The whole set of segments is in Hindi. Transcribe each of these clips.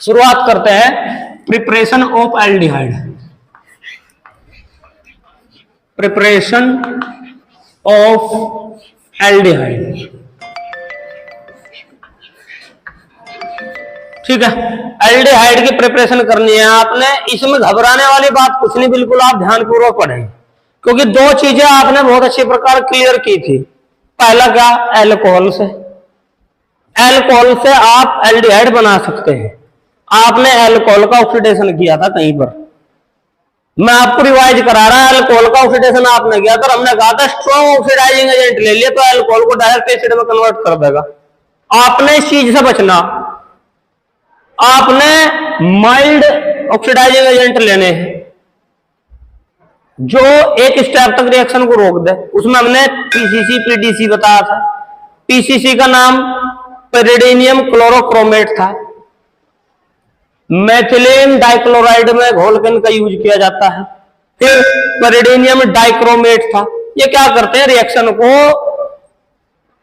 शुरुआत करते हैं preparation of aldehyde. Preparation of aldehyde, ठीक है। एल्डिहाइड की प्रिपरेशन करनी है आपने। इसमें घबराने वाली बात कुछ नहीं, बिल्कुल आप ध्यानपूर्वक पढ़ें, क्योंकि दो चीजें आपने बहुत अच्छी प्रकार क्लियर की थी। पहला क्या, अल्कोहल से। अल्कोहल से आप एल्डिहाइड बना सकते हैं। आपने अल्कोहल का ऑक्सीडेशन किया था कहीं पर, मैं आपको रिवाइज करा रहा है। अल्कोहल का ऑक्सीडेशन आपने किया था, हमने कहा था स्ट्रॉन्ग ऑक्सीडाइजिंग एजेंट ले लिया तो अल्कोहल को डायरेक्ट एसिड में कन्वर्ट कर देगा। आपने इस चीज से बचना, आपने माइल्ड ऑक्सीडाइजिंग एजेंट लेने हैं जो एक स्टेप तक रिएक्शन को रोक दे। उसमें हमने पीसीसी पीडीसी बताया था। पीसीसी का नाम पेरिडीनियम क्लोरोक्रोमेट था। मेथिलीन डाइक्लोराइड में घोलकर का यूज किया जाता है। फिर पेरिडीनियम डाइक्रोमेट था। ये क्या करते हैं, रिएक्शन को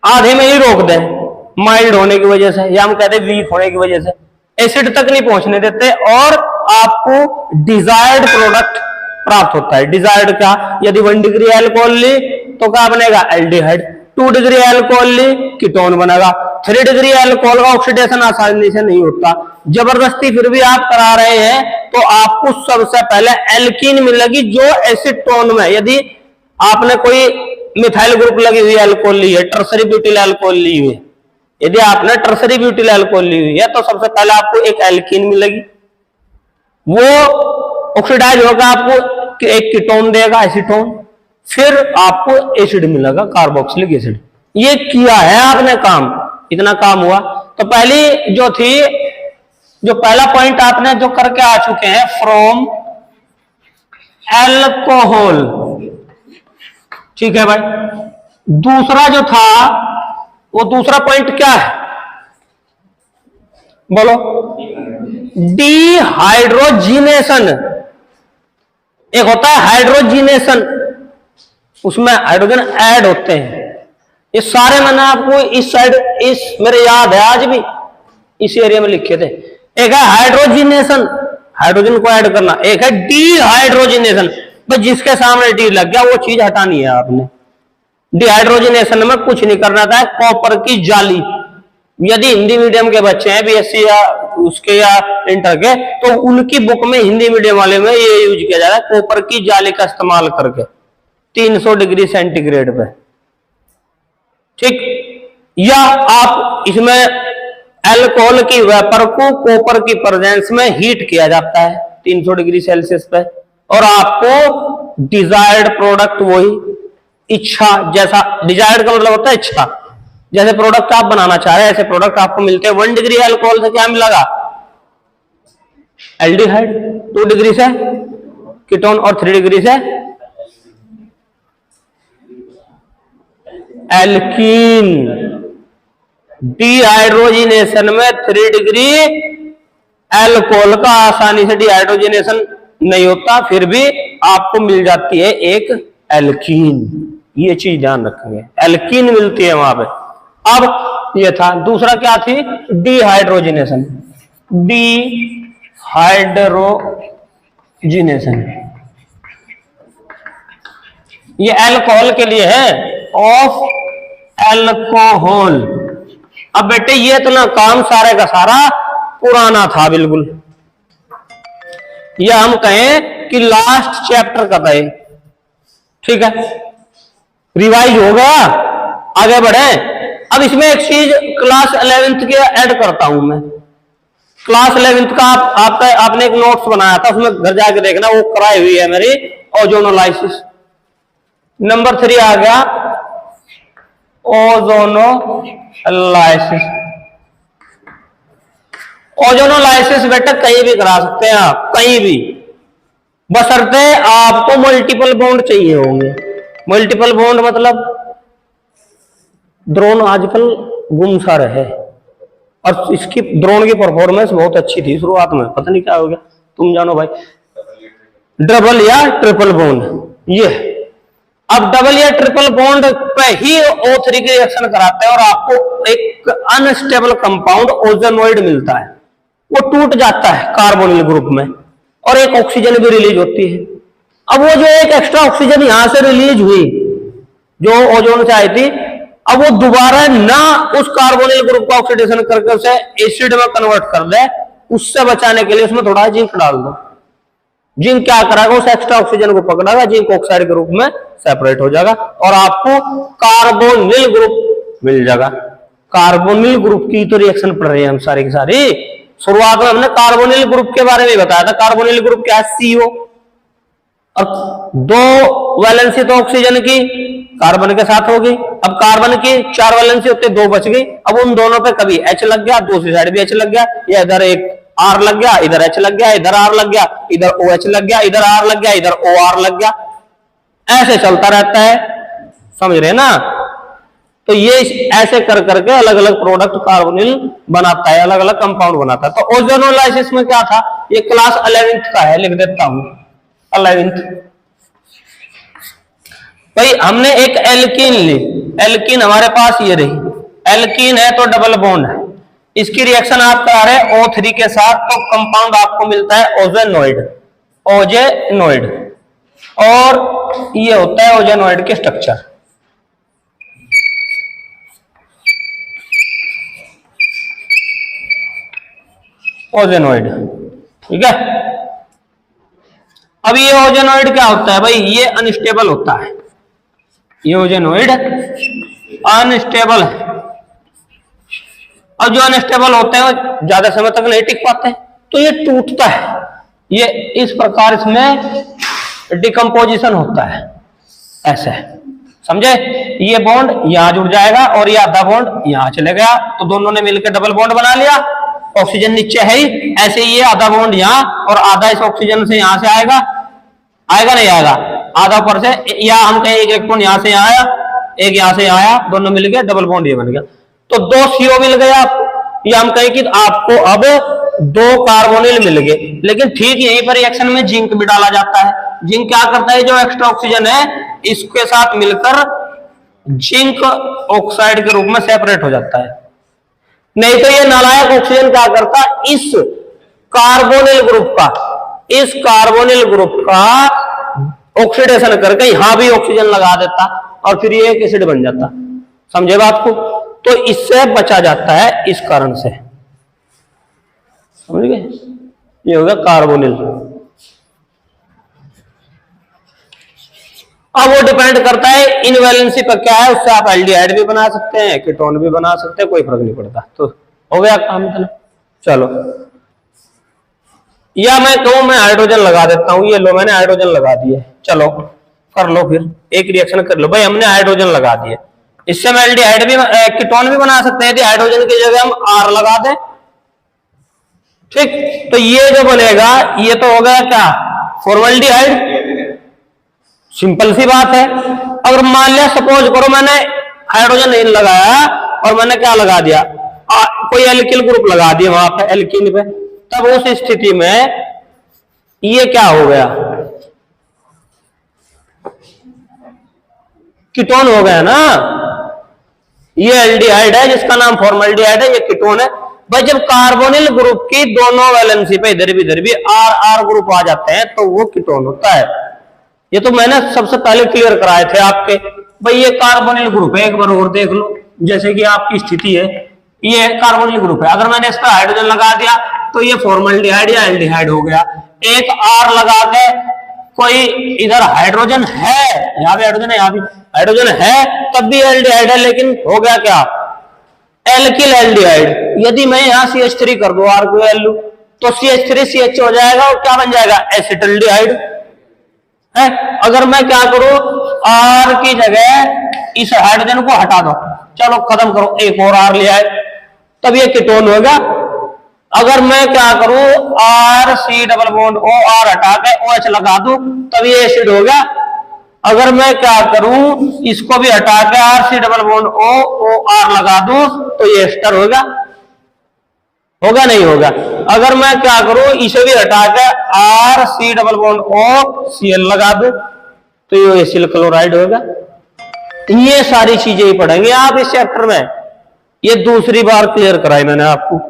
आधे में ही रोक दे, माइल्ड होने की वजह से, या हम कहते हैं वीक होने की वजह से, एसिड तक नहीं पहुंचने देते और आपको डिजायर्ड प्रोडक्ट प्राप्त होता है। डिजायर्ड क्या, यदि 1 डिग्री अल्कोहल ली तो क्या बनेगा, एल्डिहाइड। 2 डिग्री अल्कोहल ली, कीटोन बनेगा। 3 डिग्री अल्कोहल का ऑक्सीडेशन आसानी से नहीं होता, जबरदस्ती फिर भी आप करा रहे हैं तो आपको सबसे पहले एल्कीन मिलेगी जो एसिड टोन में। यदि आपने कोई मिथाइल ग्रुप लगी हुई अल्कोहल ली है, टर्सरी ब्यूटिल अल्कोहल ली हुई है, यदि आपने टर्सरी ब्यूटिल अल्कोहल ली हुई है तो सबसे पहले आपको एक एल्कीन मिलेगी। वो ऑक्सीडाइज होगा, आपको एक कीटोन देगा, एसीटोन। फिर आपको एसिड मिलेगा, कार्बोक्सिलिक एसिड। ये किया है आपने काम, इतना काम हुआ। तो पहली जो थी, जो पहला पॉइंट आपने जो करके आ चुके हैं, फ्रॉम एल्कोहल, ठीक है भाई। दूसरा जो था, वो दूसरा पॉइंट क्या है, बोलो, डिहाइड्रोजिनेशन। एक होता है हाइड्रोजिनेशन, उसमें हाइड्रोजन ऐड होते हैं। ये सारे मैंने आपको इस साइड, इस मेरे याद है आज भी, इस एरिया में लिखे थे। एक है हाइड्रोजिनेशन, हाइड्रोजन को ऐड करना। एक है डिहाइड्रोजिनेशन, बस जिसके सामने डी लग गया वो चीज हटानी है आपने। डिहाइड्रोजिनेशन में कुछ नहीं करना था, कॉपर की जाली। यदि हिंदी मीडियम के बच्चे हैं, बीएससी या उसके या इंटर के, तो उनकी बुक में हिंदी मीडियम वाले में ये यूज किया जा रहा है, कॉपर की जाली का इस्तेमाल करके 300 डिग्री सेंटीग्रेड पे, ठीक। या आप इसमें अल्कोहल की वेपर को कॉपर की प्रेजेंस में हीट किया जाता है 300 डिग्री सेल्सियस पे, और आपको डिजायर्ड प्रोडक्ट, वही इच्छा जैसा, डिजायर्ड का मतलब होता है इच्छा, जैसे प्रोडक्ट आप बनाना चाह रहे हैं ऐसे प्रोडक्ट आपको मिलते हैं। 1 डिग्री अल्कोहल से क्या मिलेगा, एल्डिहाइड। 2 डिग्री से कीटोन और 3 डिग्री से एल्कीन। डिहाइड्रोजिनेशन में 3 डिग्री अल्कोहल का आसानी से डिहाइड्रोजिनेशन नहीं होता, फिर भी आपको मिल जाती है एक एल्कीन। ये चीज ध्यान रखेंगे, एल्कीन मिलती है वहां पे। अब ये था, दूसरा क्या थी, डिहाइड्रोजिनेशन। डिहाइड्रोजिनेशन ये अल्कोहल के लिए है, ऑफ अल्कोहल। अब बेटे ये इतना काम सारे का सारा पुराना था बिल्कुल, या हम कहें कि लास्ट चैप्टर का था, ठीक है। रिवाइज हो गया, आगे बढ़े। अब इसमें एक चीज क्लास 11th के ऐड करता हूं मैं। क्लास 11th का आपने एक नोट्स बनाया था, उसमें घर जाके देखना, वो कराई हुई है मेरी, ओजोनोलाइसिस। नंबर 3 आ गया, ओजोनोलाइसिस। ओजोनोलाइसिस बेटा कहीं भी करा सकते हैं आप, कहीं भी, बशर्ते आपको मल्टीपल बॉन्ड चाहिए होंगे। मल्टीपल बॉन्ड मतलब ड्रोन आजकल गुमसुम है, और इसकी ड्रोन की परफॉर्मेंस बहुत अच्छी थी शुरुआत में, पता नहीं क्या हो गया, तुम जानो भाई। डबल या ट्रिपल बॉन्ड, ये अब डबल या ट्रिपल बॉन्ड पे ही O3 की रिएक्शन कराते हैं और आपको एक अनस्टेबल कंपाउंड ओजोनोइड मिलता है। वो टूट जाता है कार्बोनिल ग्रुप में और एक ऑक्सीजन भी रिलीज होती है। अब वो जो एक एक्स्ट्रा ऑक्सीजन यहां से रिलीज हुई जो ओजोन से आई थी, अब वो दोबारा ना उस कार्बोनिल ग्रुप का ऑक्सीडेशन करके उसे एसिड में कन्वर्ट कर दे, उससे बचाने के लिए उसमें थोड़ा जिंक डाल दो। जिंक क्या करेगा, उस एक्स्ट्रा ऑक्सीजन को पकड़ेगा, जिंक ऑक्साइड के रूप में सेपरेट हो जाएगा और आपको कार्बोनिल ग्रुप मिल जाएगा। कार्बोनिल ग्रुप की तो रिएक्शन पढ़ रही है हम सारी की सारी। शुरुआत में हमने कार्बोनिल ग्रुप के बारे में बताया था। कार्बोनिल ग्रुप क्या है, CO, और 2 वैलेंसी तो ऑक्सीजन की कार्बन के साथ होगी। अब कार्बन की 4 वैलेंसी होते 2 बच गई। अब उन दोनों पे कभी H लग गया, दूसरी साइड भी H लग गया, या इधर एक R लग गया, इधर H लग गया, इधर R लग गया, इधर OH लग गया, इधर R लग गया, इधर OR लग गया, ऐसे चलता रहता है। समझ रहे ना? तो ये ऐसे कर करके अलग अलग प्रोडक्ट कार्बोनिल बनाता है, अलग अलग कंपाउंड बनाता है। तो ओजोनोलाइसिस में क्या था, ये क्लास 11th का है, लिख देता हूं 11th। भाई हमने एक एल्कीन ली, एल्कीन हमारे पास ये रही, एल्कीन है तो डबल बॉन्ड है, इसकी रिएक्शन आप करा रहे O3 के साथ, तो कंपाउंड आपको मिलता है ओजेनोइड, ओजेनोइड, और ये होता है ओजेनोइड के स्ट्रक्चर। ओजेनोइड, ठीक है। अब ये ओजेनोइड क्या होता है भाई, ये अनस्टेबल होता है, ये ओजेनोइड अनस्टेबल है। अब जो अनस्टेबल होते हैं वो ज्यादा समय तक नहीं टिक पाते हैं, तो ये टूटता है, ये इस प्रकार इसमें डिकम्पोजिशन होता है, ऐसे, समझे। ये बॉन्ड यहां जुड़ जाएगा और ये आधा बॉन्ड यहां चले गया, तो दोनों ने मिलकर डबल बॉन्ड बना लिया। ऑक्सीजन नीचे है ही, ऐसे ये आधा बॉन्ड यहां और आधा इस ऑक्सीजन से यहां से आएगा, आएगा नहीं आएगा, आधा ऊपर से, या हम कहें एक इलेक्ट्रॉन यहां से आया, एक यहां से आया, दोनों मिल गए डबल बॉन्ड ये बन गया, तो 2 CO मिल गया आपको। या हम कहें कि आपको अब 2 कार्बोनिल मिल गए। लेकिन ठीक यहीं पर रिएक्शन में जिंक भी डाला जाता है। जिंक क्या करता है, जो एक्स्ट्रा ऑक्सीजन है इसके साथ मिलकर जिंक ऑक्साइड के रूप में सेपरेट हो जाता है। नहीं तो ये नालायक ऑक्सीजन क्या करता, इस कार्बोनिल ग्रुप का ऑक्सीडेशन करके यहां भी ऑक्सीजन लगा देता और फिर ये एक एसिड बन जाता। समझे बात को? तो इससे बचा जाता है इस कारण से, समझ गए। ये होगा कार्बोनिल। अब वो डिपेंड करता है इनवैलेंसी पर क्या है, उससे आप एल्डिहाइड भी बना सकते हैं, कीटोन भी बना सकते हैं, कोई फर्क नहीं पड़ता। तो हो गया काम, चलो। या मैं कहूं मैं हाइड्रोजन लगा देता हूं, ये लो मैंने हाइड्रोजन लगा दिए, चलो कर लो, फिर एक रिएक्शन कर लो भाई, हमने हाइड्रोजन लगा दिए, इससे मैं एल्डिहाइड भी कीटोन भी बना सकते हैं, यदि हाइड्रोजन की जगह हम R लगा दें, ठीक। तो ये जो बनेगा ये तो हो गया क्या, फॉर्मल्डिहाइड। सिंपल सी बात है। अगर मान लिया सपोज करो मैंने हाइड्रोजन नहीं लगाया और मैंने क्या लगा दिया, कोई एल्किल ग्रुप लगा दिया वहां पे एल्कीन पे, तब उस स्थिति में ये क्या हो गया, कीटोन हो गया ना। ये एल्डिहाइड है जिसका नाम फॉर्मल्डिहाइड है, ये कीटोन है भाई। जब कार्बोनिल ग्रुप की दोनों वैलेंसी पे इधर भी R ग्रुप आ जाते हैं तो वो कीटोन होता है। ये तो मैंने सबसे पहले क्लियर कराए थे आपके भाई, ये कार्बोनिल ग्रुप है, एक बार और देख लो, जैसे कि आपकी स्थिति है, ये कार्बोनिल ग्रुप है, अगर मैंने इस पर हाइड्रोजन लगा दिया तो ये फॉर्मल्डिहाइड या एल्डिहाइड हो गया। एक R लगा के, कोई इधर हाइड्रोजन है, यहाँ भी हाइड्रोजन है, यहाँ भी हाइड्रोजन है, तब भी एल्डिहाइड है, लेकिन हो गया क्या, एल्किल एल्डिहाइड। यदि मैं यहाँ CH3 कर दूं R को वैल्यू, तो CH3 CH हो जाएगा और क्या बन जाएगा, एसिटल्डिहाइड है। अगर मैं क्या करूं, R की जगह इस हाइड्रोजन को हटा दो, चलो खत्म करो, एक और R लिया है, तब ये कीटोन होगा। अगर मैं क्या करूं, RC डबल बॉन्ड OR हटा के OH लगा दूं, तब ये एसिड होगा। अगर मैं क्या करूं, इसको भी हटा के RC डबल बॉन्ड OR लगा दूं, तो ये एस्टर होगा, होगा नहीं होगा। अगर मैं क्या करूं, इसे भी हटा के RC डबल बॉन्ड OCl लगा दूं, तो ये एसिल क्लोराइड होगा। ये सारी चीजें ही पढ़ेंगे आप इस चैप्टर में। ये दूसरी बार क्लियर कराई मैंने आपको।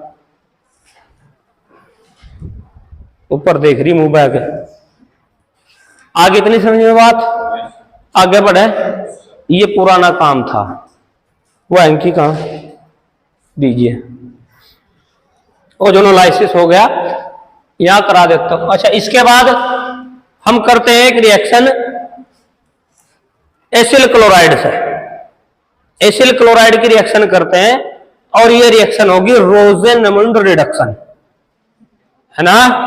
ऊपर देख रही मुंह बैग। आगे इतनी समझ में बात? आगे बढ़े। ये पुराना काम था, वो एंकी काम दीजिए। ओजोनोलाइसिस हो गया, यहां करा देता हूं। अच्छा, इसके बाद हम करते हैं एक रिएक्शन एसिल क्लोराइड से। एसिल क्लोराइड की रिएक्शन करते हैं और ये रिएक्शन होगी रोजेनमुंड रिडक्शन, है ना।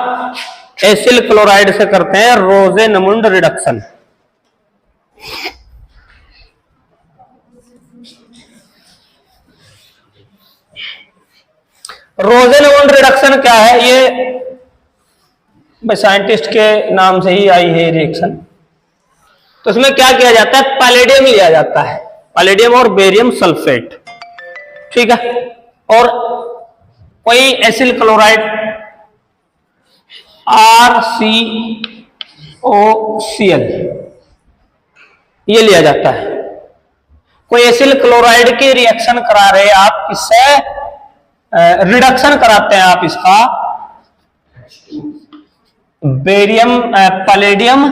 एसिल क्लोराइड से करते हैं रोजेनमुंड रिडक्शन। रोजेनमुंड रिडक्शन क्या है? ये साइंटिस्ट के नाम से ही आई है रिएक्शन। तो इसमें क्या किया जाता है? पैलेडियम लिया जाता है, पैलेडियम और बेरियम सल्फेट, ठीक है। और कोई एसिल क्लोराइड RCOCl ये लिया जाता है। कोई एसिल क्लोराइड की रिएक्शन करा रहे आप, इससे रिडक्शन कराते हैं आप इसका बेरियम पैलेडियम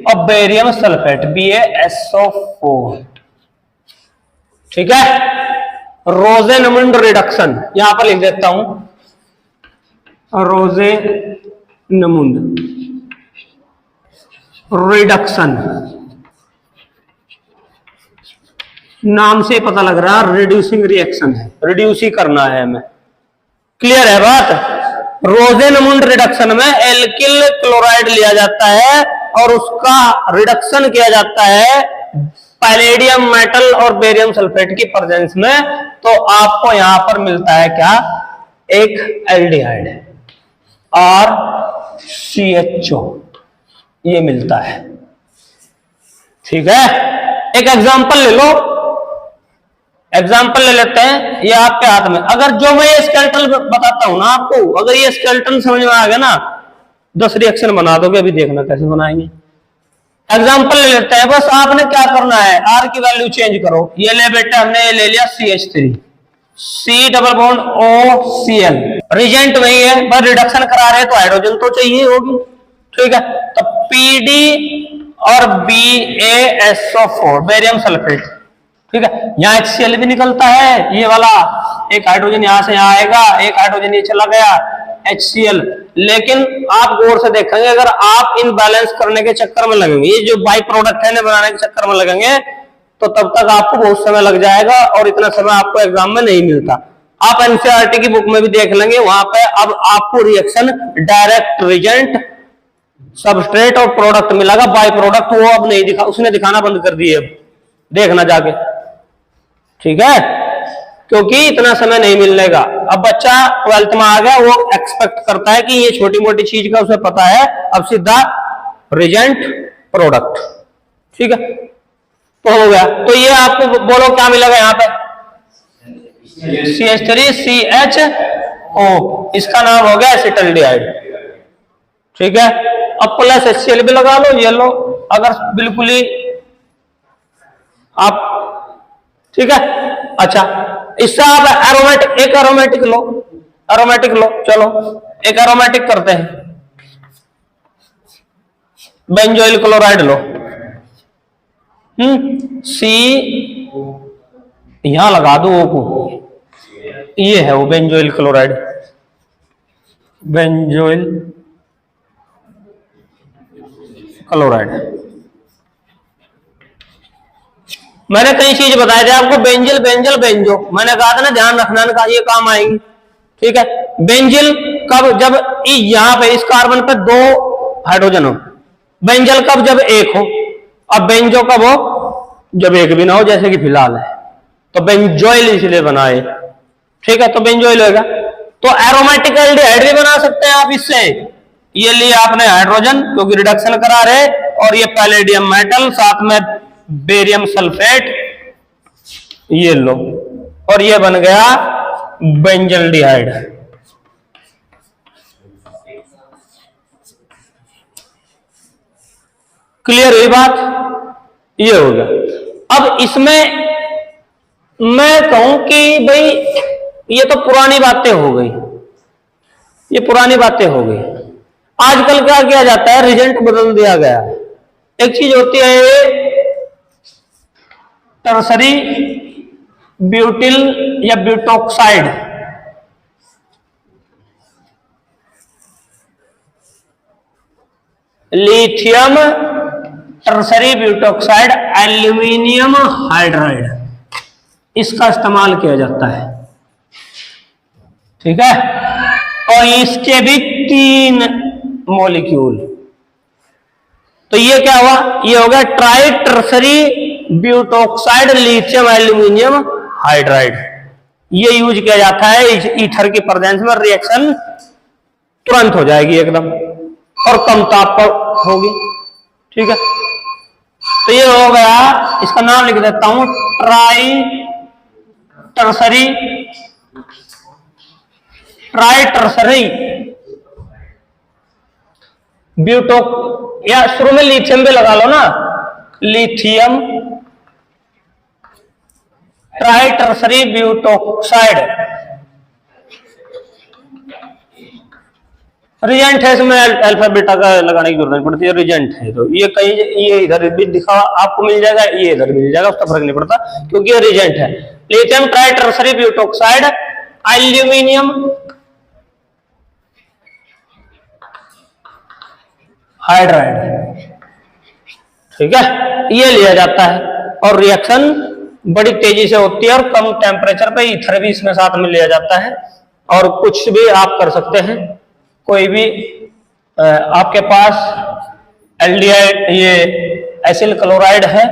और बेरियम सल्फेट BaSO4, ठीक है। रोजेनमुंड रिडक्शन यहां पर लिख देता हूं, रोजेनमुंड रिडक्शन नाम से पता लग रहा है रिड्यूसिंग रिएक्शन है, रिड्यूस ही करना है हमें। क्लियर है बात? रोजेनमुंड रिडक्शन में एल्किल क्लोराइड लिया जाता है और उसका रिडक्शन किया जाता है पैलेडियम मेटल और बेरियम सल्फेट की प्रेजेंस में। तो आपको यहां पर मिलता है क्या? एक एल्डिहाइड RCHO ये मिलता है, ठीक है। एक एग्जांपल ले लो, एग्जाम्पल ले लेते हैं। ये आपके हाथ में, अगर जो मैं ये स्केलेटन बताता हूं ना आपको, अगर ये स्केलेटन समझ में आ गया ना, 10 रिएक्शन बना दोगे। अभी देखना कैसे बनाएंगे। एग्जाम्पल ले लेते हैं। बस आपने क्या करना है, R की वैल्यू चेंज करो। ये ले बेटे, हमने ये ले लिया CH3, C double bond OCl, reagent वही है, बस रिडक्शन करा रहे तो हाइड्रोजन तो चाहिए होगी, ठीक है। तो PD और BaSO4 बेरियम सल्फेट, ठीक है। यहां HCl भी निकलता है, ये वाला एक हाइड्रोजन यहां से यहां आएगा, एक हाइड्रोजन ये चला गया HCl। लेकिन आप गौर से देखेंगे, अगर आप इन बैलेंस करने के चक्कर में लगेंगे, ये जो बाई प्रोडक्ट है बनाने के चक्कर में लगेंगे, तो तब तक आपको बहुत समय लग जाएगा और इतना समय आपको एग्जाम में नहीं मिलता। आप एनसीईआरटी की बुक में भी देख लेंगे, वहां पे अब आपको रिएक्शन डायरेक्ट रिजेंट सबस्ट्रेट और प्रोडक्ट मिलेगा, बाई प्रोडक्ट वो अब नहीं दिखा, उसने दिखाना बंद कर दिए, अब देखना जाके, ठीक है, क्योंकि इतना समय नहीं मिलेगा। अब बच्चा 12th में आ गया, वो एक्सपेक्ट करता है कि ये छोटी मोटी चीज का उसे पता है, अब सीधा रिजेंट प्रोडक्ट, ठीक है। तो हो गया। तो ये आपको बोलो क्या मिलेगा यहाँ पे? CH3CHO, इसका नाम हो गया एसिटल्डिहाइड, ठीक है। अब प्लस HCl भी लगा लो, ये लो, अगर बिल्कुल ही आप, ठीक है। अच्छा, इससे आप एरोमेटिक, एक एरोमेटिक लो, एरोमेटिक लो, चलो एक एरोमेटिक करते हैं। बेंजोइल क्लोराइड लो, C यहां लगा दो O को, ये है वो बेंजोइल क्लोराइड, बेंजोइल क्लोराइड। मैंने कई चीज बताए थे आपको, बेंजिल, बेंजल, बेंजो, मैंने कहा था ना ध्यान रखना का ये काम आएंगे, ठीक है। बेंजिल कब? जब यहां पे इस कार्बन पे 2 हाइड्रोजन हो। बेंजल कब? जब 1 हो। अब बेंजो कब हो? जब 1 भी ना हो, जैसे कि फिलहाल है। तो बेंजोइल इसलिए बनाए, ठीक है। तो बेंजोइल होगा। तो एरोमेटिक एल्डिहाइड भी बना सकते हैं आप इससे। ये लिए आपने हाइड्रोजन क्योंकि रिडक्शन करा रहे, और ये पैलेडियम मेटल, साथ में बेरियम सल्फेट, ये लो, और ये बन गया बेंजल्डिहाइड। क्लियर हुई बात? ये हो गया। अब इसमें मैं कहूं कि भाई ये तो पुरानी बातें हो गई, ये पुरानी बातें हो गई। आजकल क्या किया जाता है, रिजल्ट बदल दिया गया है। एक चीज होती है टर्सरी ब्यूटिल या butoxide, lithium tertiary butoxide aluminium hydride, इसका इस्तेमाल किया जाता है। ठीक है, और इसके भी 3 मॉलिक्यूल। तो ये क्या हुआ, ये हो गया try tertiary butoxide lithium aluminium hydride. ये यूज किया जाता है ईथर की प्रेजेंस में, रिएक्शन तुरंत हो जाएगी एकदम और कम ताप पर होगी। ठीक है, तो ये हो गया, इसका नाम लिख देता हूं ट्राई टर्सरी ब्यूटोक, या शुरू में लिथियम भी लगा लो ना, lithium tri tertiary butoxide. Reagent है, इसमें अल्फा बीटा का लगाने की जरूरत नहीं पड़ती है, रिजेंट है। तो ये कहीं ये इधर भी दिखा आपको मिल जाएगा, ये इधर मिल जाएगा, उसका फर्क नहीं पड़ता क्योंकि ये रिजेंट है। Lithium tri tertiary butoxide aluminium hydride. ठीक है, ये लिया जाता है और रिएक्शन बड़ी तेजी से होती है और कम टेम्परेचर पे ईथर भी इसमें साथ में लिया जाता है। और कुछ भी आप कर सकते हैं, कोई भी आपके पास एल्डिहाइड, ये एसिल क्लोराइड है,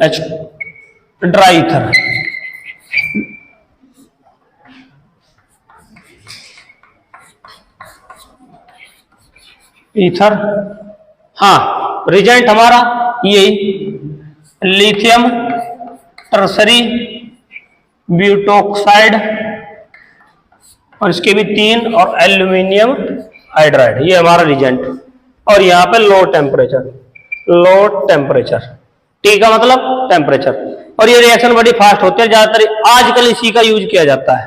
एच ड्राई ईथर, ईथर, हाँ रिजेंट हमारा यही लिथियम टर्सरी ब्यूटोक्साइड और इसके भी 3, और एल्यूमिनियम हाइड्राइड, ये हमारा रिजेंट। और यहाँ पे लो टेम्परेचर, टी का मतलब टेम्परेचर। और ये रिएक्शन बड़ी फास्ट होती है, ज्यादातर आजकल इसी का यूज किया जाता है।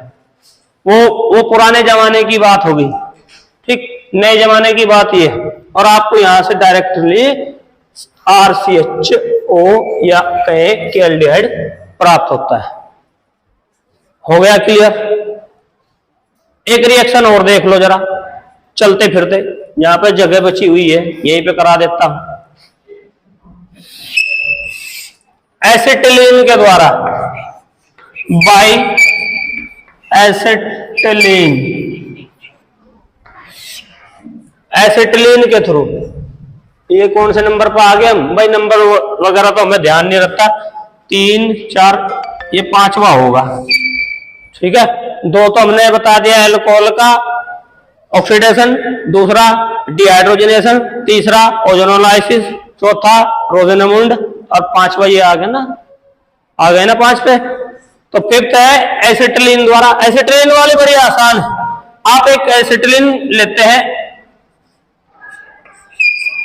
वो पुराने जमाने की बात होगी, ठीक, नए जमाने की बात ये। और आपको यहां से डायरेक्टली RCHO या कहे कि एल्डिहाइड प्राप्त होता है। हो गया क्लियर? एक रिएक्शन और देख लो जरा, चलते फिरते, यहां पे जगह बची हुई है, यहीं पे करा देता हूं। एसिटिलीन के द्वारा, बाई एसिटिलीन के थ्रू, ये कौन से नंबर पर आ गए हम भाई? नंबर वगैरह तो हमें ध्यान नहीं रखता, 3, 4, ये 5वां होगा। ठीक है, 2 तो हमने बता दिया एल्कोहल का ऑक्सीडेशन, दूसरा डिहाइड्रोजनेशन, तीसरा ओजोनोलाइसिस, चौथा रोजेनमुंड, और 5वां ये आ गया ना, आ गए ना 5 पे। तो 5th है एसिटिलीन द्वारा। एसिटिलीन वाली बड़ी आसान है, आप एक एसिटिलीन लेते हैं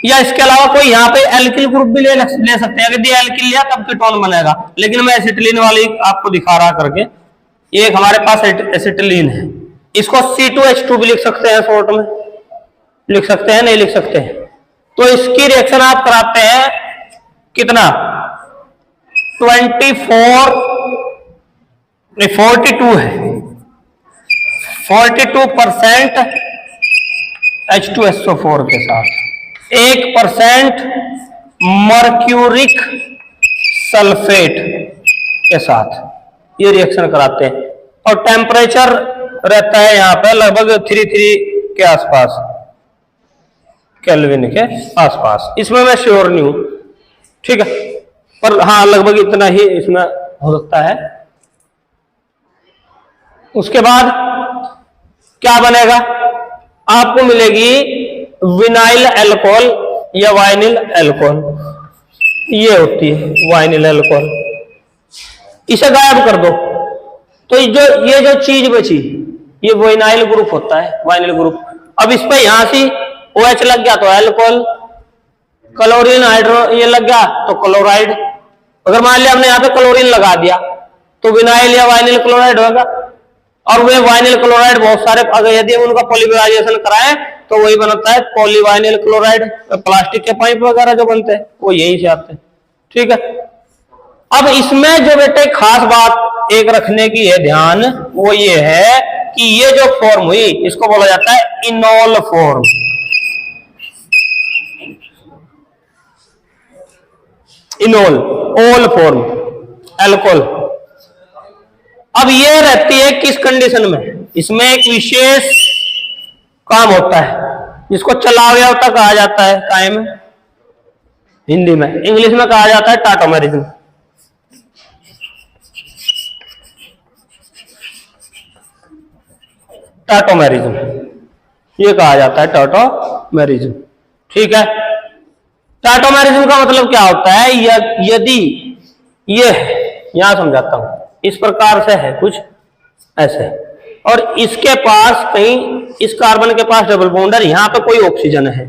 या इसके अलावा कोई यहाँ पे एल्किल ग्रुप भी ले सकते हैं। यदि एल्किल लिया तब कीटोन बनेगा, लेकिन मैं एसिटिलीन वाली आपको दिखा रहा करके। एक हमारे पास एसिटिलीन है, इसको C2H2 भी लिख सकते हैं, शॉर्ट में लिख सकते हैं, नहीं लिख सकते हैं। तो इसकी रिएक्शन आप कराते हैं कितना, 42 है, 42% H2SO4 के साथ 1% मर्क्यूरिक सल्फेट के साथ ये रिएक्शन कराते हैं। और टेम्परेचर रहता है यहाँ पे लगभग 33 के आसपास, केल्विन के आसपास। इसमें मैं श्योर नहीं हूं, ठीक है, पर हाँ लगभग इतना ही इसमें हो सकता है। उसके बाद क्या बनेगा, आपको मिलेगी विनाइल अल्कोहल या वाइनिल अल्कोहल, ये होती है वाइनिल अल्कोहल। इसे गायब कर दो तो ये जो चीज बची ये वाइनाइल ग्रुप होता है, वाइनाइल ग्रुप। अब इस पे यहां से OH लग गया तो अल्कोहल, क्लोरीन हाइड्रो ये लग गया तो क्लोराइड। अगर मान लिया हमने यहाँ पे क्लोरीन लगा दिया तो विनाइल या वाइनिल क्लोराइड होगा। और वे वाइनिल क्लोराइड बहुत सारे, अगर यदि हम उनका पॉलीमराइजेशन कराएं तो वही बनता है पॉलीवाइनिल क्लोराइड। प्लास्टिक के पाइप वगैरह जो बनते हैं वो यही से आते हैं, ठीक है। अब इसमें जो बेटे खास बात एक रखने की है ध्यान, वो ये है कि ये जो फॉर्म हुई इसको बोला जाता है इनोल फॉर्म। इनोल, ओल फॉर्म, अल्कोहल। अब ये रहती है किस कंडीशन में, इसमें एक विशेष काम होता है जिसको चलाव्यवता कहा जाता है, कायम हिंदी में, इंग्लिश में कहा जाता है टाटोमेरिज्म। टाटोमेरिज्म ये कहा जाता है, टाटोमेरिज्म, ठीक है। टाटोमेरिज्म का मतलब क्या होता है, यदि ये यहां समझाता हूं, इस प्रकार से है कुछ ऐसे, और इसके पास कहीं इस कार्बन के पास डबल बॉन्ड है, यहां पे कोई ऑक्सीजन है,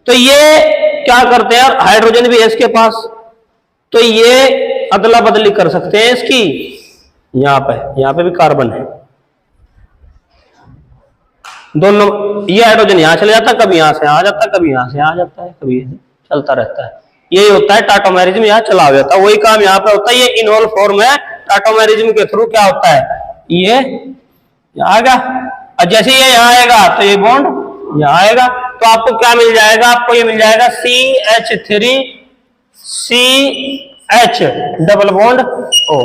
तो ये क्या करते हैं, हाइड्रोजन भी है इसके पास, तो ये अदला बदली कर सकते हैं इसकी। यहां पे भी कार्बन है, दोनों, ये हाइड्रोजन यहां चले जाता है, कभी यहां से आ जाता है, कभी यहां से आ जाता है, कभी चलता रहता है। यही होता है टाटोमेरिज्म, यहाँ चला जाता है, वही काम यहाँ पे होता है। ये इनोल फॉर्म है, टाटोमेरिज्म के थ्रू क्या होता है, ये आएगा, और जैसे ये यहाँ आएगा तो ये बॉन्ड यहाँ आएगा, तो आपको क्या मिल जाएगा, आपको ये मिल जाएगा CH3 CH double bond O।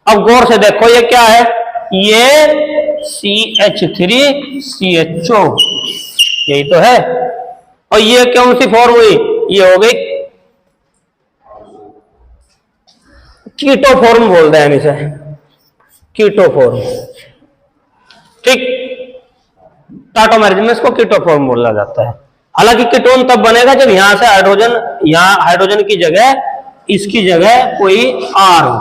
अब गौर से देखो ये क्या है, ये CH3 CHO, यही तो है। और ये कौन सी फॉर्म हुई, ये हो गई कीटो फॉर्म बोलते हैं इसे, कीटो फॉर्म, ठीक। टाटोमेरिज्म में इसको कीटो फॉर्म बोला जाता है। हालांकि कीटोन तब बनेगा जब यहां से हाइड्रोजन, यहां हाइड्रोजन की जगह इसकी जगह कोई R हो,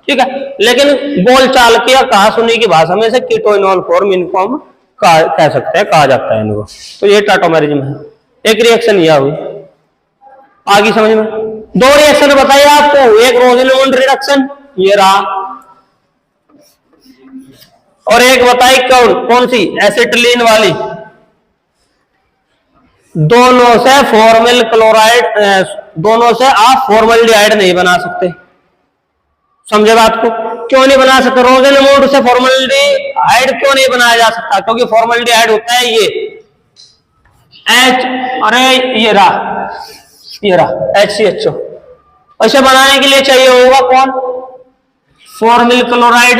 ठीक है। लेकिन बोलचाल की या कहा सुनी की भाषा में से कीटोइनोल फॉर्म इनको हम कह सकते हैं, कहा जाता है इनको। तो ये टाटोमेरिज्म है। एक रिएक्शन यह हुई, आगे समझ में। दो रिएक्शन बताइए आपको, एक रोजनमोल्ड रिडक्शन ये रहा, और एक बताइए कौन सी, एसिटिलीन वाली। दोनों से फॉर्मल क्लोराइड, दोनों से आप फॉर्मल्डिहाइड नहीं बना सकते, समझे बात को। क्यों नहीं बना सकते, रोजनमोल्ड से फॉर्मल्डिहाइड क्यों नहीं बनाया जा सकता, क्योंकि फॉर्मल्डिहाइड होता है ये H, अरे ये रहा HCHO। ऐसे बनाने के लिए चाहिए होगा कौन, फॉर्मिल क्लोराइड,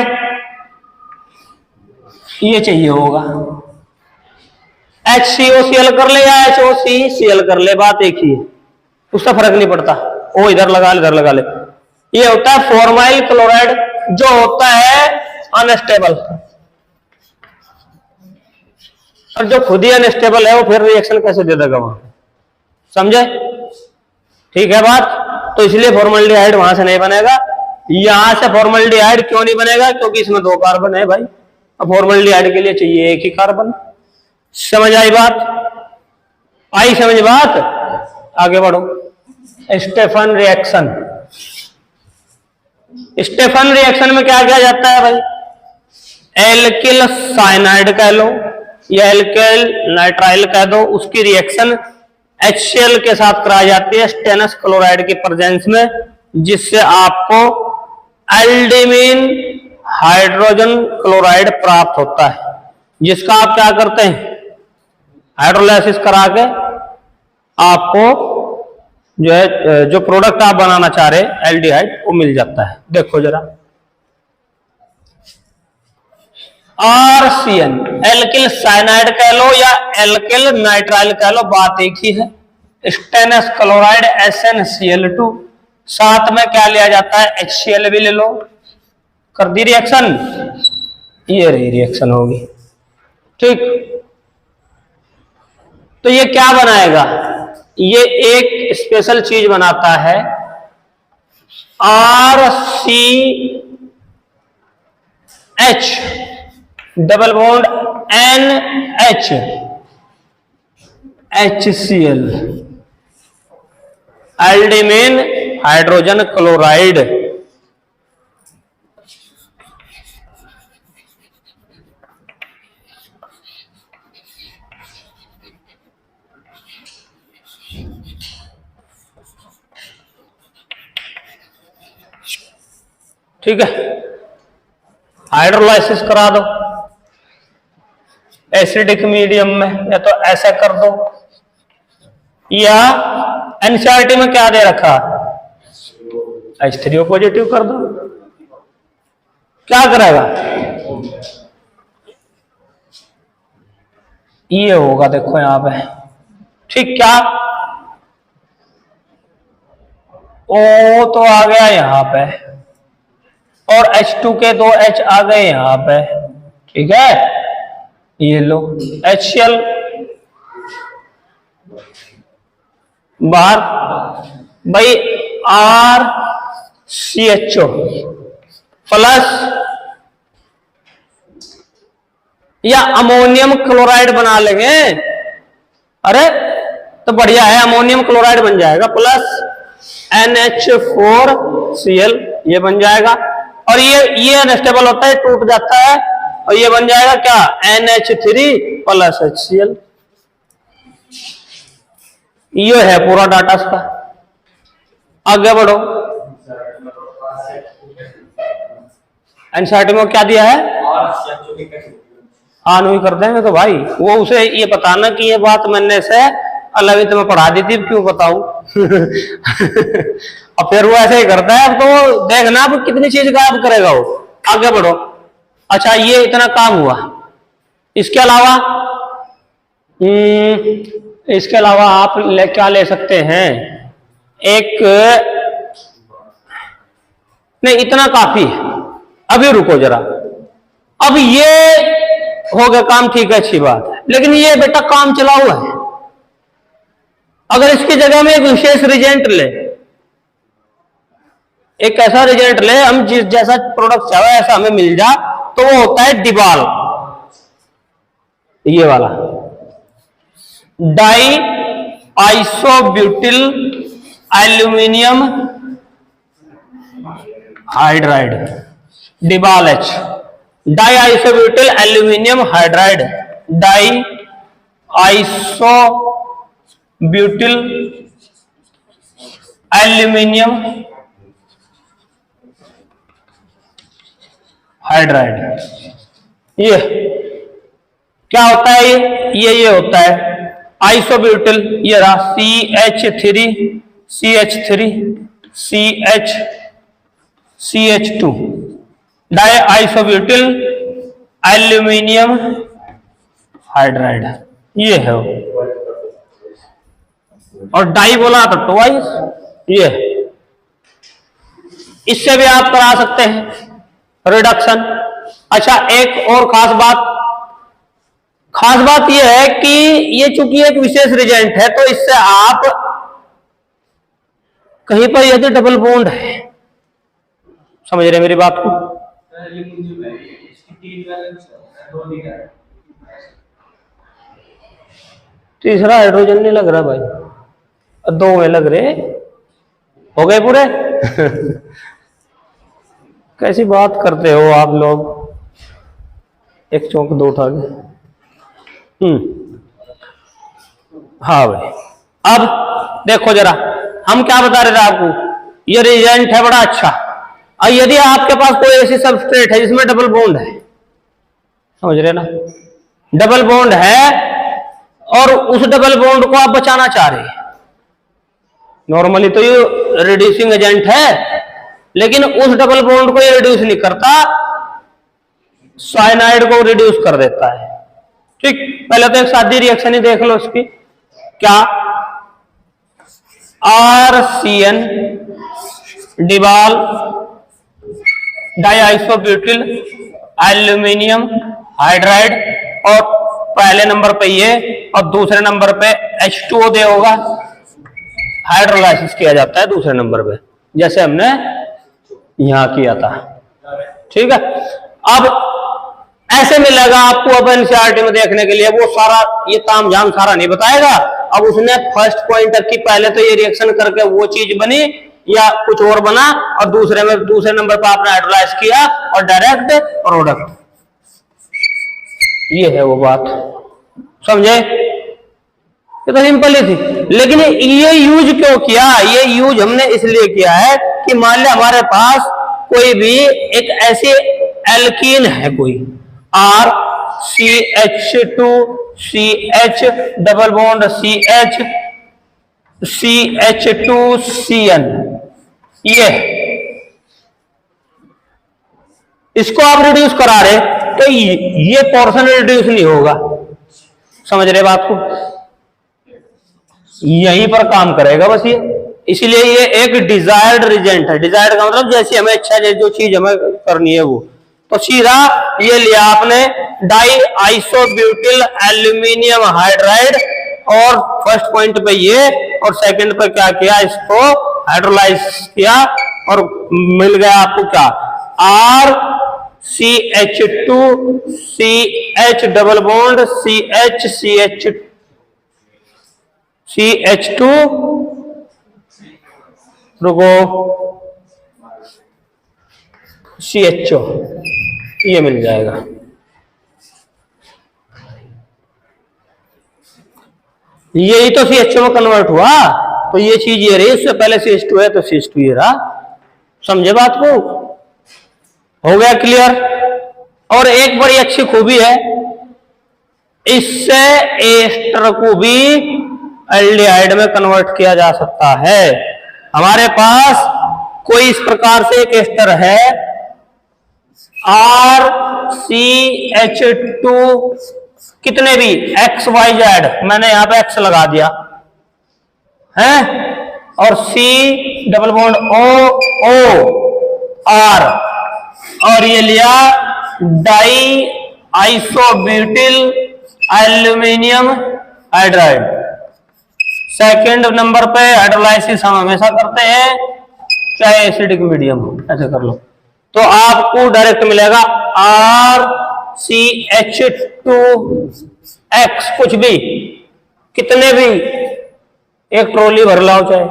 ये चाहिए होगा। HCOCl कर ले या HOCCl कर ले, बात एक ही है, उसका फर्क नहीं पड़ता, वो इधर लगा ले इधर लगा ले। ये होता है फॉर्माइल क्लोराइड, जो होता है अनस्टेबल, और जो खुद ही अनस्टेबल है वो फिर रिएक्शन कैसे दे देगा वहां, समझे, ठीक है बात। तो इसलिए फॉर्मल्डिहाइड वहां से नहीं बनेगा। यहां से फॉर्मल्डिहाइड क्यों नहीं बनेगा, क्योंकि इसमें 2 कार्बन है भाई, अब फॉर्मल्डिहाइड के लिए चाहिए एक ही कार्बन। समझ आई बात, आई समझ बात, आगे बढ़ो। स्टेफन रिएक्शन, स्टेफन रिएक्शन में क्या किया जाता है भाई, एल्किल साइनाइड कह लो या एल्किल नाइट्राइल कह दो, उसकी रिएक्शन HCl के साथ कराई जाती है स्टेनस क्लोराइड की प्रेजेंस में, जिससे आपको एल्डिमिन हाइड्रोजन क्लोराइड प्राप्त होता है, जिसका आप क्या करते हैं, हाइड्रोलाइसिस करा के आपको जो है, जो प्रोडक्ट आप बनाना चाह रहे एल्डिहाइड, वो मिल जाता है। देखो जरा, RCN एल्किल साइनाइड कह लो या एल्किल नाइट्राइल कह लो, बात एक ही है। स्टेनस क्लोराइड SnCl2, साथ में क्या लिया जाता है, HCl भी ले लो, कर दी रिएक्शन, ये रही रिएक्शन होगी, ठीक। तो ये क्या बनाएगा, ये एक स्पेशल चीज बनाता है, RC H, double bond NH, HCl, aldimine hydrogen chloride. ठीक है, हाइड्रोलाइसिस करा दो एसिडिक मीडियम में, या तो ऐसा कर दो, या एनसीईआरटी में क्या दे रखा H3O पॉजिटिव कर दो। क्या करेगा? ये होगा, देखो यहां पे, ठीक, क्या O तो आ गया यहां पे, और H2 के 2 H आ गए यहां पे, ठीक है। ये लो HCl बाहर, भाई RCHO प्लस, या अमोनियम क्लोराइड बना लेंगे। अरे तो बढ़िया है, अमोनियम क्लोराइड बन जाएगा, प्लस NH4Cl ये बन जाएगा। और ये अनस्टेबल होता है, टूट जाता है, और ये बन जाएगा क्या, NH3 प्लस HCl। ये है पूरा डाटा इसका। आगे बढ़ो, एनसीईआरटी में क्या दिया है? हाँ नहीं कर देंगे तो भाई, वो उसे ये बताना कि ये बात मैंने से 11वीं में पढ़ा दी थी, क्यों बताऊं। और फिर वो ऐसे ही करता है। अब तो देखना अब कितनी चीज गायब करेगा वो। आगे बढ़ो। अच्छा, ये इतना काम हुआ। इसके अलावा आप क्या ले सकते हैं, एक, नहीं इतना काफी है, अभी रुको जरा। अब ये हो गया काम, ठीक है, अच्छी बात है, लेकिन ये बेटा काम चला हुआ है। अगर इसकी जगह में एक विशेष रिजेंट ले, एक ऐसा रिजेंट ले, हम जिस जैसा प्रोडक्ट चाहे ऐसा हमें मिल जा, तो वो होता है डिबाल, ये वाला di isobutyl aluminium hydride, DIBAL H, di isobutyl aluminium hydride, di isobutyl aluminium hydride. ये क्या होता है? ये होता है आइसोब्यूटिल, ये रहा CH3 die isobutyl aluminium hydride, ये है वो। और डाई बोला तो ट्वाइस, ये इससे भी आप करा सकते हैं रिडक्शन। अच्छा, एक और खास बात यह है कि ये चूंकि एक विशेष रिजेंट है, तो इससे आप कहीं पर यदि डबल बॉन्ड है, समझ रहे मेरी बात को? तीसरा हाइड्रोजन नहीं लग रहा भाई, 2 में लग रहे, हो गए पूरे। कैसी बात करते हो आप लोग, एक चौंक 2 उठा के। हाँ भाई, अब देखो जरा, हम क्या बता रहे थे आपको, ये रिजेंट है बड़ा अच्छा। और यदि आपके पास कोई ऐसी सबस्ट्रेट है जिसमें डबल बॉन्ड है, समझ रहे ना, डबल बॉन्ड है, और उस डबल बॉन्ड को आप बचाना चाह रहे हैं, नॉर्मली तो ये रिड्यूसिंग एजेंट है, लेकिन उस डबल बॉन्ड को ये रिड्यूस नहीं करता, साइनाइड को रिड्यूस कर देता है। ठीक, पहले तो एक सादी रिएक्शन ही देख लो इसकी, क्या, RCN डिबाल डाइआइसोब्यूटिल एल्यूमिनियम हाइड्राइड, और पहले नंबर पे ये, और दूसरे नंबर पे H2O दे होगा, हाइड्रोलाइसिस किया जाता है दूसरे नंबर पे, जैसे हमने यहां किया था। ठीक है, अब ऐसे मिलेगा आपको अब एनसीईआरटी में देखने के लिए, वो सारा ये तामझाम सारा नहीं बताएगा। अब उसने फर्स्ट पॉइंट तक की पहले तो ये रिएक्शन करके वो चीज बनी या कुछ और बना, और दूसरे नंबर पर आपने हाइड्रोलाइज किया और डायरेक्ट प्रोडक्ट। ये है वो बात, समझे? ये तो सिंपल ही थी। लेकिन ये यूज क्यों किया? ये यूज हमने इसलिए किया है कि मान लिया हमारे पास कोई भी एक ऐसी एल्कीन है, कोई R CH2 CH double bond CH CH2 CN, ये इसको आप रिड्यूस करा रहे तो ये पोर्शन रिड्यूस नहीं होगा। समझ रहे बात को? यहीं पर काम करेगा बस ये। इसलिए ये एक डिजायर्ड रिजेंट है। डिजायर्ड का मतलब जैसी हमें इच्छा है, जो चीज हमें करनी है वो। तो सीधा ये लिया आपने डाई आइसोब्यूटिल एल्यूमिनियम हाइड्राइड, और फर्स्ट पॉइंट पे ये, और सेकंड पे क्या किया, इसको हाइड्रोलाइज किया और मिल गया आपको क्या, R CH2 CH double bond CH2 रुको CHO, ये मिल जाएगा। यही तो CHO में कन्वर्ट हुआ, तो ये चीज ये रही, उससे पहले CH2 है तो CH2 ये रहा। समझे बात को? हो गया क्लियर? और एक बड़ी अच्छी खूबी है, इससे एस्टर को भी एल्डिहाइड में कन्वर्ट किया जा सकता है। हमारे पास कोई इस प्रकार से एक एस्टर है RCH2, कितने भी XYZ, मैंने यहां पे X लगा दिया है, और C डबल बॉन्ड OR, और ये लिया di isobutyl aluminium hydride. Second number पे हाइड्रोलाइसिस हम हमेशा करते हैं, चाहे एसिडिक मीडियम हो, ऐसे कर लो। तो आपको डायरेक्ट मिलेगा RCH2X, कुछ भी, कितने भी, एक ट्रॉली भर लाओ चाहे,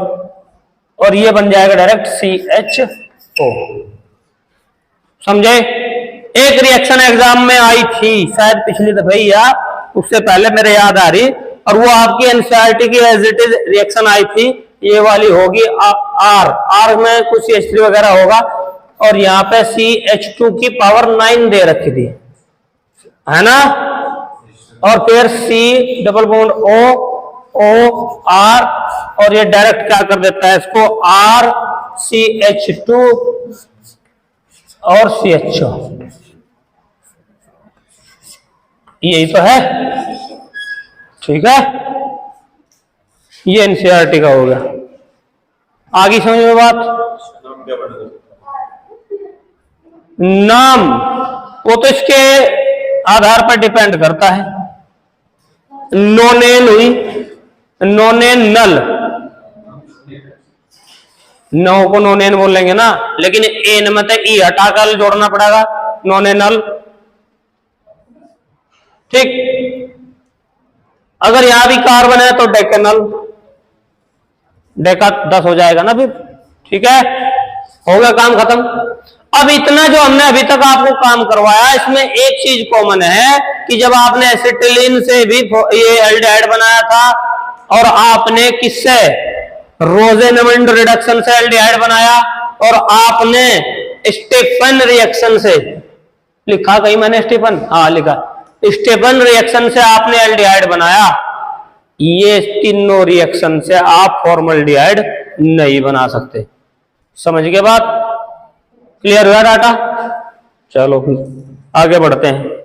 और ये बन जाएगा डायरेक्ट CHO। समझे? एक रिएक्शन एग्जाम में आई थी शायद पिछली दफे या उससे पहले, मेरे याद आ रही, और वो आपकी एनसीईआरटी की एज इट इज रिएक्शन आई थी, ये वाली होगी R में कुछ CH3 वगैरह होगा, और यहाँ पे CH2 की पावर 9 दे रखी थी, है ना, और फिर C डबल बॉन्ड OR, और ये डायरेक्ट क्या कर देता है इसको, RCH2 और CHO। यही तो है, ठीक है? ये एनसीईआरटी का हो गया। आगे समझ में बात? नाम वो तो इसके आधार पर डिपेंड करता है। नोनेन हुई, नोनेन नल, नो को नोनेन बोलेंगे ना, लेकिन एन में तो ई हटाकर जोड़ना पड़ेगा, नोनेनल। ठीक, अगर यहां भी कार्बन है तो डेकेनल, डेका 10 हो जाएगा ना फिर। ठीक है, हो गया काम खत्म। अब इतना जो हमने अभी तक आपको काम करवाया, इसमें एक चीज कॉमन है कि जब आपने एसिटिलीन से भी ये एल्डिहाइड बनाया था, और आपने किससे, रोजेनमंड रिडक्शन से एल्डिहाइड बनाया, और आपने स्टेफन रिएक्शन से, लिखा कहीं मैंने स्टेफन, हाँ लिखा, स्टेफन रिएक्शन से आपने एल्डिहाइड बनाया। ये तीनों रिएक्शन से आप फॉर्मल्डिहाइड नहीं बना सकते। समझ गए बात? क्लियर हुआ डाटा? चलो फिर आगे बढ़ते हैं।